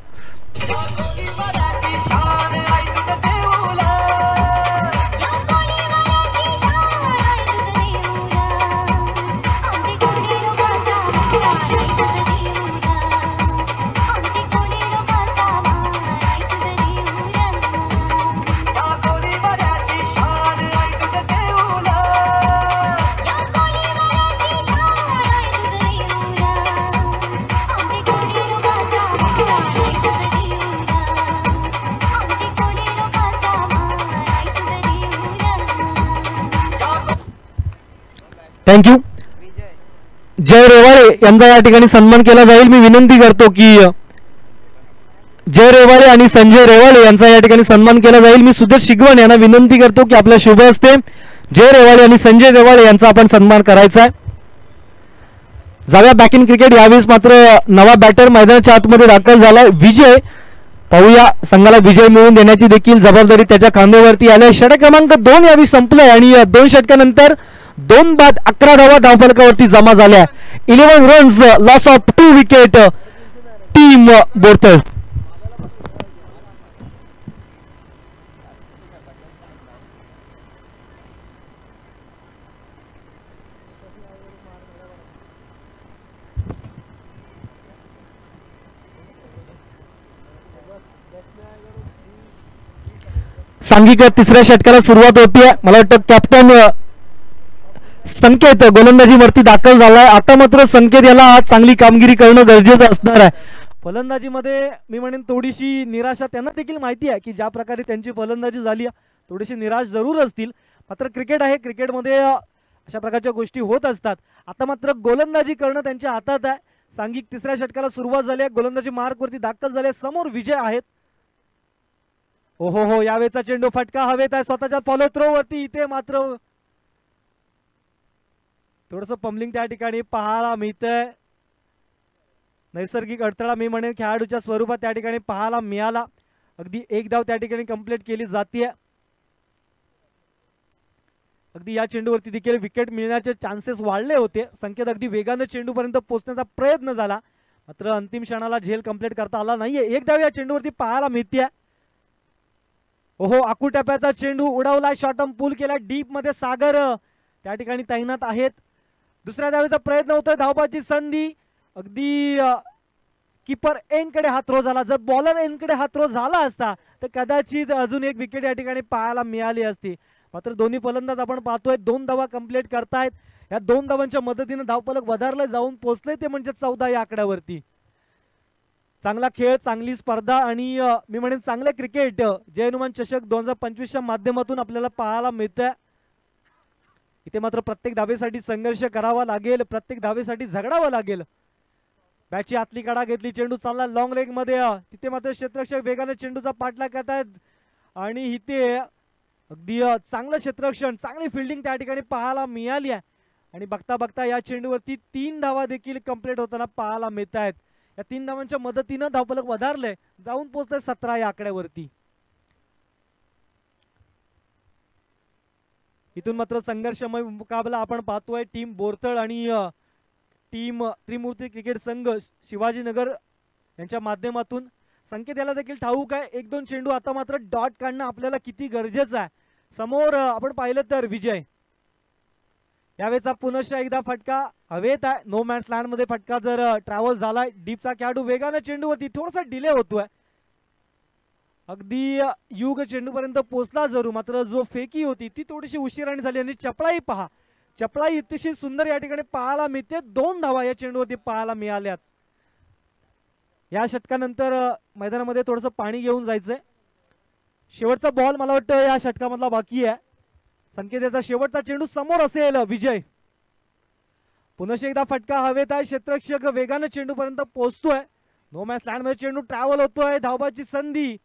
Thank you. Jay Revale यांचा या ठिकाणी सन्मान केला जाईल. मी विनंती करतो की जय रेवाळे आणि संजय रेवाळे यांचा या ठिकाणी सन्मान केला जाईल. मी सुधीर शिगवण यांना विनंती करतो की आपल्या शुभ हस्ते जय रेवाळे आणि संजय रेवाळे यांचा आपण सन्मान करायचा आहे. जाऊया बॅक इन क्रिकेट. यावेळेस मात्र नवा बॅटर मैदानाच्या आतमध्ये दाखल झालाय विजय. पाहूया संघाला विजय मिळवून देण्याची देखील जबाबदारी त्याच्या खांद्यावरती आली. षटक क्रमांक 2 यावेळी संपलंय आणि 2 षटकानंतर 2 बाद 11 धावा धावफलकावरती जमा झाल्या. 11 runs, loss of 2 wicket, team Bortal. सांघिक तिसऱ्या षटकाला सुरुवात होतीये. मला वाटतं कॅप्टन संकेत गोलंदाजीवरती दाखल झालाय. आता मात्र संकेत याला चांगली कामगिरी करणं गरजेचं असणार आहे. फलंदाजीमध्ये मी म्हणेन थोडीशी निराशा, त्यांना देखील माहिती आहे की ज्या प्रकारे त्यांची फलंदाजी झाली थोडीशी निराश जरूर असतील. मात्र क्रिकेट आहे, क्रिकेटमध्ये अशा प्रकारच्या गोष्टी होत असतात. आता मात्र गोलंदाजी करणं त्यांच्या हातात आहे. सांघिक तिसऱ्या षटकाला सुरुवात झाली आहे. गोलंदाजी मार्कवरती दाखल झाले. समोर विजय आहेत. हो यावेळेचा चेंडू फटका हवेत आहे स्वतःच्या फॉलो थ्रो वरती. इथे मात्र थोडस पंबलिंग त्या ठिकाणी पाहायला मिळतंय. नैसर्गिक अडथळा मी म्हणेन खेळाडूच्या स्वरूपात त्या ठिकाणी पाहायला मिळाला. अगदी 1 धाव त्या ठिकाणी कंप्लीट केली जाते. अगदी या चेंडूवरती देखील विकेट मिळण्याचे चान्सेस वाढले होते. संकेत अगदी वेगाने चेंडूपर्यंत पोहोचण्याचा प्रयत्न झाला, मात्र अंतिम क्षणाला झेल कंप्लीट करता आला नाहीये. 1 धाव या चेंडूवरती पाहायला मिळते. आकुटप्प्याचा चेंडू उडवलाय, शॉर्टम पूल केला डीप मध्ये. सागर त्या ठिकाणी तैनात आहेत. दुसऱ्या धावेचा प्रयत्न होतोय, धावबाची संधी. अगदी कीपर एंडकडे हा थ्रो झाला. जर बॉलर एंडकडे हा थ्रो झाला असता तर कदाचित अजून 1 विकेट या ठिकाणी पाहायला मिळाली असती. मात्र दोन्ही फलंदाज आपण पाहतोय 2 धावा कंप्लीट करतायत. या 2 धावांच्या मदतीने धावफलक वधारले जाऊन पोहोचले ते म्हणजे 14 या आकड्यावरती. चांगला खेळ, चांगली स्पर्धा आणि मी म्हणेन चांगले क्रिकेट जय हनुमान चषक 2025च्या माध्यमातून आपल्याला पाहायला मिळतंय. इथे मात्र प्रत्येक धावेसाठी संघर्ष करावा लागेल, प्रत्येक धावेसाठी झगडावं लागेल. बॅटची आतली कडा घेतली, चेंडू चालला लॉंग लेग मध्ये. तिथे मात्र क्षेत्ररक्षक वेगाने चेंडूचा पाठलाग करतायत आणि इथे अगदी चांगलं क्षेत्ररक्षण, चांगली फिल्डिंग त्या ठिकाणी पाहायला मिळाली आहे. आणि बघता बघता या चेंडूवरती 3 धावा देखील कंप्लीट होताना पाहायला मिळत आहेत. या 3 धावांच्या मदतीनं धावफलक वधारले जाऊन पोहोचले 17 या आकड्यावरती. इथून मात्र संघर्षमय मुकाबला आपण पाहतोय. टीम बोरतळ आणि टीम त्रिमूर्ती क्रिकेट संघ शिवाजीनगर यांच्या माध्यमातून. संकेत याला देखील ठाऊक आहे 1-2 चेंडू आता मात्र डॉट काढणं आपल्याला किती गरजेचं आहे. समोर आपण पाहिलं तर विजय. यावेळेचा पुनश्च एकदा फटका हवेत आहे. नो मॅन्स लँड मध्ये फटका जर ट्रॅव्हल झालाय. डीपचा खेळाडू वेगाने चेंडूवरती, थोडासा डिले होतोय. अगदी युग चेंडूपर्यंत पोहोचला जरूर, मात्र जो फेकी होती ती थोडीशी उशिराने झाली. आणि चपळाई पहा, चपळाई अतिशय सुंदर या ठिकाणी पाहायला मिळते. 2 धावा या चेंडूवरती पाहायला मिळाल्यात. या षटकानंतर मैदानामध्ये थोडंसं पाणी घेऊन जायचंय. शेवटचा बॉल मला वाटतं या षटकामधला बाकी आहे. संकेताचा शेवटचा चेंडू समोर असेल विजय. पुनश्च एकदा फटका हवेत आहे. क्षेत्ररक्षक वेगाने चेंडूपर्यंत पोहोचतोय. नो मॅच लँड मध्ये चेंडू ट्रॅव्हल होतोय. धावबाची संधी,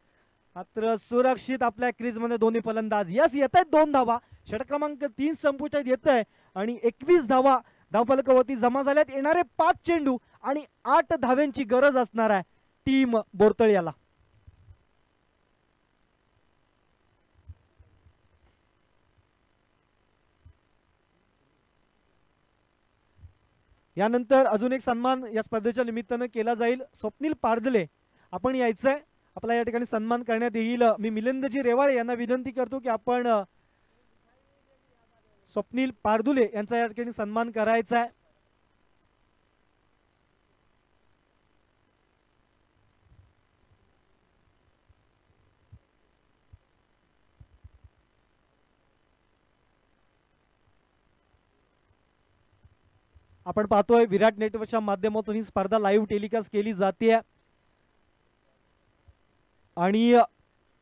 मात्र सुरक्षित आपल्या क्रीज मध्ये दोन्ही फलंदाज. यस, येत आहेत 2 धावा. षटक क्रमांक 3 संपुष्टात येत आहे आणि 21 धावा धावफलकावरती जमा झाल्यात. येणारे 5 चेंडू आणि 8 धाव्यांची गरज असणार आहे टीम बोरतळ याला. यानंतर अजून एक सन्मान या स्पर्धेच्या निमित्तानं केला जाईल. स्वप्नील पारदले आपण यायचंय, आपला या ठिकाणी सन्मान करण्यात येईल. मी मिलिंदजी रेवाळे यांना विनंती करतो की आपण स्वप्नील पारदुले यांचा या ठिकाणी सन्मान करायचा आहे. आपण पाहतोय विराट नेटवर्कच्या माध्यमातून ही स्पर्धा लाईव्ह टेलिकास्ट केली जाते आणि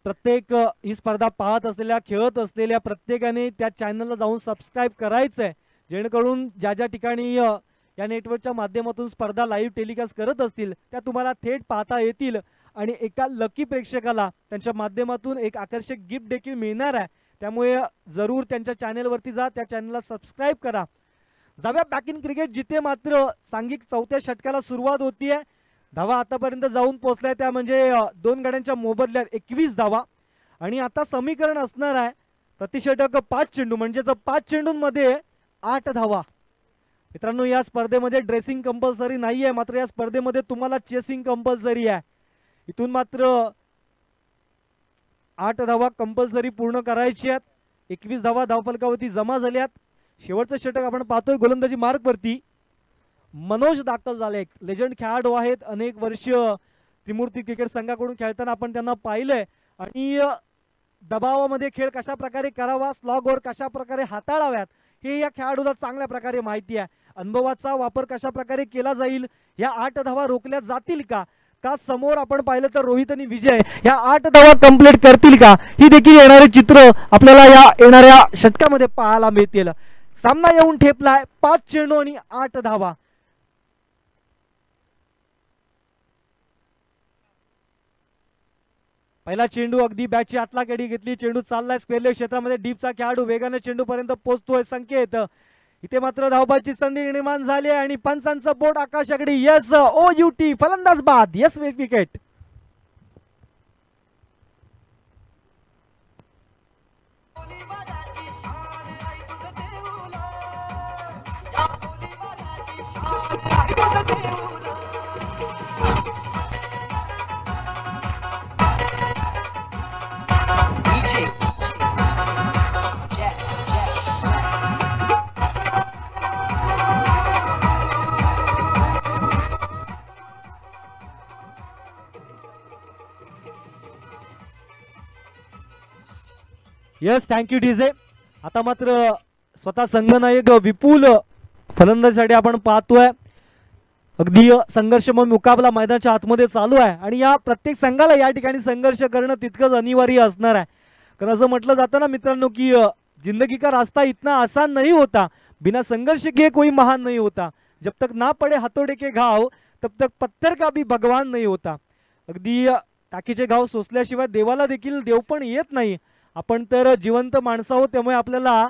प्रत्येक ही स्पर्धा पाहत असलेल्या, खेळत असलेल्या प्रत्येकाने त्या चॅनलला जाऊन सबस्क्राईब करायचंय, जेणेकरून ज्या ज्या ठिकाणी या नेटवर्कच्या माध्यमातून स्पर्धा लाईव्ह टेलिकास्ट करत असतील त्या तुम्हाला थेट पाहता येतील आणि एका लकी प्रेक्षकाला त्यांच्या माध्यमातून एक आकर्षक गिफ्ट देखील मिळणार आहे. त्यामुळे जरूर त्यांच्या चॅनलवरती जा, त्या चॅनलला सबस्क्राईब करा. जाऊया बॅक इन क्रिकेट, जिथे मात्र सांघिक चौथ्या षटकाला सुरुवात होतीये. धावा आतापर्यंत जाऊन पोहोचल्या त्या म्हणजे 2 गड्यांच्या मोबदल्यात 21 धावा. आणि आता समीकरण असणार आहे प्रतिषटक 5 चेंडू, म्हणजे 5 चेंडूंमध्ये 8 धावा. मित्रांनो, या स्पर्धेमध्ये ड्रेसिंग कंपल्सरी नाहीये, मात्र या स्पर्धेमध्ये तुम्हाला चेसिंग कंपल्सरी आहे. इथून मात्र 8 धावा कंपल्सरी पूर्ण करायची आहेत. 21 धावा धावफलकावरती जमा झाल्यात. शेवटचं षटक आपण पाहतोय गोलंदाजी मार्कवरती मनोज दाखल झाले. लेजंड खेळाडू आहेत, अनेक वर्ष त्रिमूर्ती क्रिकेट संघाकडून खेळताना आपण त्यांना पाहिलंय. आणि दबावामध्ये खेळ कशा प्रकारे करावा, स्लॉगवर कशा प्रकारे हाताळाव्यात हे या खेळाडूला चांगल्या प्रकारे माहिती आहे. अनुभवाचा वापर कशा प्रकारे केला जाईल, या 8 धावा रोखल्या जातील का, का समोर आपण पाहिलं तर रोहित आणि विजय या 8 धावा कंप्लीट करतील का, ही देखील येणारे चित्र आपल्याला या येणाऱ्या षटकामध्ये पाहायला मिळतील. सामना येऊन ठेपलाय 5 चेंडू आणि 8 धावा. पहिला चेंडू अगदी बॅटची आतला कडी घेतली, चेंडू चाललाय स्क्वेअर क्षेत्रामध्ये, डीपचा खेळाडू वेगाने चेंडू पर्यंत पोहोचतोय. संकेत इथे मात्र धावबाची संधी निर्माण झाली आणि पंचांचं बोट आकाशाकडे. यस OUT, फलंदाज बाद. Yes wicket. Yes, thank you DJ. आता मात्र स्वतः संघनायक विपुल फलंदाजीसाठी आपण पाहतोय. अगदी संघर्षमय मुकाबला मैदानाच्या आतमध्ये चालू आहे आणि या प्रत्येक संघाला या ठिकाणी संघर्ष करणं तितकंच अनिवार्य असणार आहे. कारण असं म्हटलं जातं ना मित्रांनो की जिंदगी का रास्ता इतना आसान नहीं होता, बिना संघर्ष किए कोई महान नहीं होता, जब तक ना पडे हातोडे के घाव तब तक पत्थर का भी भगवान नहीं होता. अगदी टाकीचे घाव सोसल्याशिवाय देवाला देखील देव पण येत नाही. आपण तर जिवंत माणसं आहोत, त्यामुळे आपल्याला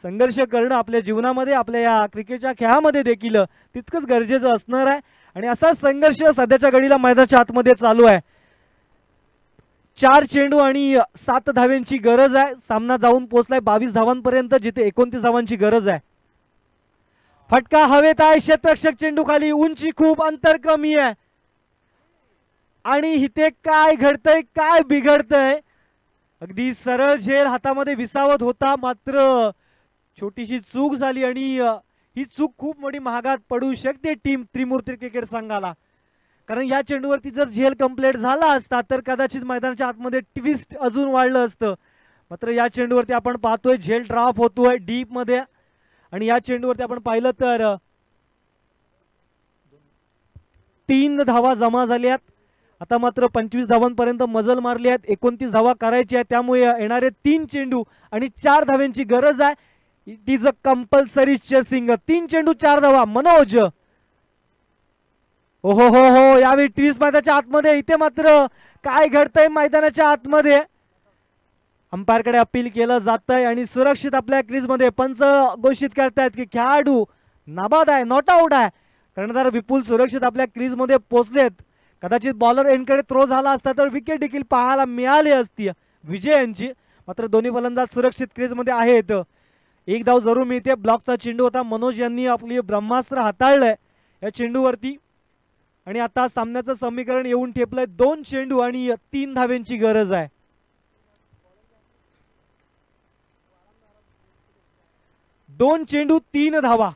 संघर्ष करणं आपल्या जीवनामध्ये, आपल्या या क्रिकेटच्या खेळामध्ये देखील तितकंच गरजेचं असणार आहे. आणि असा संघर्ष सध्याच्या घडीला मैदानाच्या आतमध्ये चालू आहे. 4 चेंडू आणि 7 धाव्यांची गरज आहे. सामना जाऊन पोहोचलाय 22 धावांपर्यंत, जिथे 29 धावांची गरज आहे. फटका हवेत आहे, क्षेत्ररक्षक चेंडू खाली, उंची खूप, अंतर कमी आहे. आणि इथे काय घडतंय, काय बिघडतंय, अगदी सरळ झेल हातामध्ये विसावत होता, मात्र छोटीशी चूक झाली आणि ही चूक खूप मोठी महागात पडू शकते टीम त्रिमूर्ती क्रिकेट संघाला. कारण या चेंडूवरती जर झेल कंप्लीट झाला असता तर कदाचित मैदानाच्या आतमध्ये ट्विस्ट अजून वाढलं असतं. मात्र या चेंडूवरती आपण पाहतोय झेल ड्रॉप होतोय डीप मध्ये. आणि या चेंडूवरती आपण पाहिलं तर 3 धावा जमा झाल्यात. आता मात्र 25 धावांपर्यंत मजल मारली आहेत. 29 धावा करायची आहे, त्यामुळे येणारे 3 चेंडू आणि 4 धाव्यांची गरज आहे. It is a compulsory chasing. 3 चेंडू 4 धावा. मनोज, ओहो हो हो, यावेळी ट्विस्ट मैदानाच्या आतमध्ये. इथे मात्र काय घडतंय मैदानाच्या आतमध्ये, अंपायरकडे अपील केलं जातंय आणि सुरक्षित आपल्या क्रीजमध्ये पंच घोषित करतायत की खेळाडू नाबाद आहे, नॉट आउट आहे. कर्णधार विपुल सुरक्षित आपल्या क्रीजमध्ये पोहोचलेत. कदाचित बॉलर एंडकडे थ्रो झाला असता तर विकेट देखील पाहायला मिळाली असती विजय यांची. मात्र दोन्ही फलंदाज सुरक्षित क्रीजमध्ये आहेत. 1 धाव जरूर मिळते. ब्लॉकचा चेंडू होता, मनोज यांनी आपली ब्रह्मास्त्र हाताळलंय या चेंडूवरती. आणि आता सामन्याचं समीकरण येऊन ठेपलंय 2 चेंडू आणि 3 धाव्यांची गरज आहे. दोन चेंडू 3 धावा.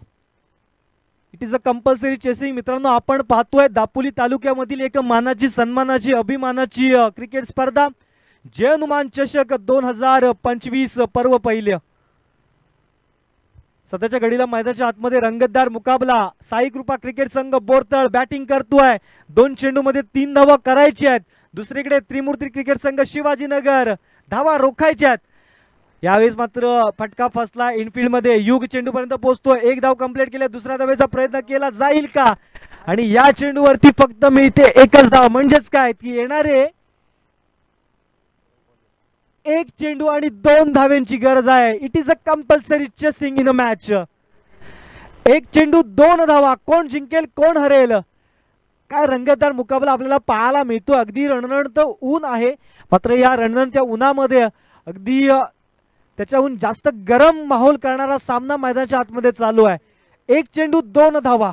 It is a compulsory chasing. मित्रांनो, आपण पाहतोय दापोली तालुक्यामधील एक मानाची, सन्मानाची, अभिमानाची क्रिकेट स्पर्धा जय हनुमान चषक 2025 पर्व पहिले. सध्याच्या घडीला मैदानाच्या आतमध्ये रंगतदार मुकाबला. साई कृपा क्रिकेट संघ बोरतळ बॅटिंग करतोय. 2 चेंडू मध्ये 3 धावा करायच्या आहेत. दुसरीकडे त्रिमूर्ती क्रिकेट संघ शिवाजीनगर धावा रोखायच्या आहेत. यावेळेस मात्र फटका फसला इनफिल्ड मध्ये. युग चेंडू पर्यंत पोहोचतोय. 1 धाव कंप्लीट केल्या. दुसऱ्या धावेचा प्रयत्न केला जाईल का, आणि या चेंडूवरती फक्त मिळते 1च धाव. म्हणजेच काय की येणारे 1 चेंडू आणि 2 धाव्यांची गरज आहे. It is a compulsory chasing in a match. एक चेंडू 2 धावा. कोण जिंकेल कोण हरेल, काय रंगतदार मुकाबला आपल्याला पाहायला मिळतो. अगदी रणरणत ऊन आहे, मात्र या रणरणत्या उन्हामध्ये अगदी त्याच्याहून जास्त गरम माहोल करणारा सामना मैदानाच्या आतमध्ये चालू आहे. एक चेंडू 2 धावा.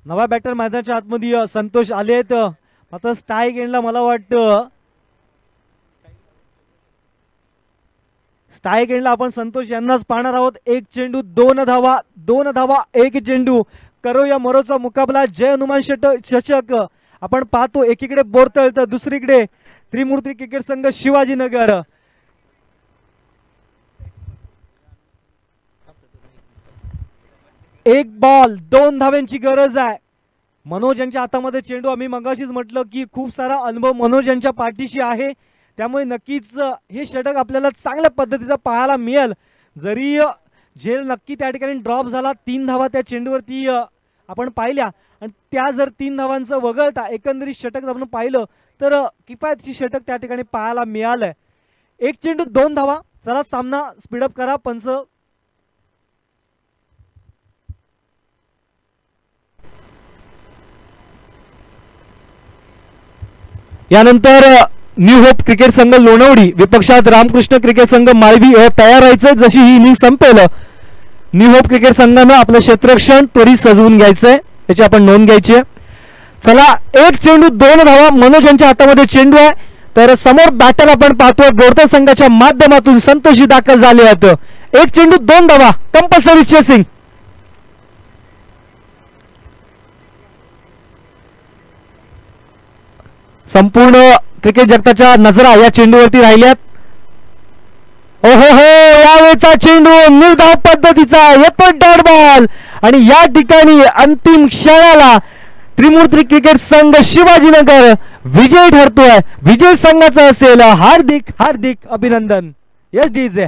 नवा बॅटर मैदानाच्या आतमध्ये संतोष आले आहेत. मात्र स्ट्राईक एंडला मला वाटतं स्ट्राईक एंडला आपण संतोष यांनाच पाहणार आहोत. एक चेंडू 2 धावा. 2 धावा एक चेंडू. करूया मरोचा मुकाबला. जय हनुमान चषक आपण पाहतो. एकीकडे बोरतळ तर दुसरीकडे त्रिमूर्ती क्रिकेट संघ शिवाजीनगर. एक बॉल 2 धाव्यांची गरज आहे. मनोज यांच्या हातामध्ये चेंडू. आम्ही मगाशीच म्हटलं की खूप सारा अनुभव मनोज यांच्या पाठीशी आहे, त्यामुळे नक्कीच हे षटक आपल्याला चांगल्या पद्धतीचा पाहायला मिळेल. जरी झेल नक्की त्या ठिकाणी ड्रॉप झाला, 3 धावा त्या चेंडूवरती आपण पाहिल्या आणि त्या जर 3 धावांचं वगळता एकंदरीत षटक आपण पाहिलं तर किफायतची षटक त्या ठिकाणी पाहायला मिळालंय. एक चेंडू 2 धावा. चला सामना स्पीडअप करा पंच. यानंतर न्यू होप क्रिकेट संघ लोणवडी विपक्षात रामकृष्ण क्रिकेट संघ माळवी तयार व्हायचंय. जशी ही इनिंग संपेल न्यू होप क्रिकेट संघानं आपलं क्षेत्ररक्षण त्वरित सजवून घ्यायचंय, याची आपण नोंद घ्यायची आहे. चला एक चेंडू 2 धावा. मनोज यांच्या हातामध्ये चेंडू आहे, तर समोर बॅटर आपण पाहतोय बोरतळ संघाच्या माध्यमातून संतोषी दाखल झाले आहेत. एक चेंडू 2 धावा. Compulsory chasing. संपूर्ण क्रिकेट जगताच्या नजरा या चेंडूवरती राहिल्यात. ओहो हो, यावेळेचा चेंडू निर्धाव पद्धतीचा येतो डॉट बॉल आणि या ठिकाणी अंतिम क्षणाला त्रिमूर्ती क्रिकेट संघ शिवाजीनगर विजय ठरतोय. विजय संघाचा असेल. हार्दिक हार्दिक अभिनंदन. Yes DJ.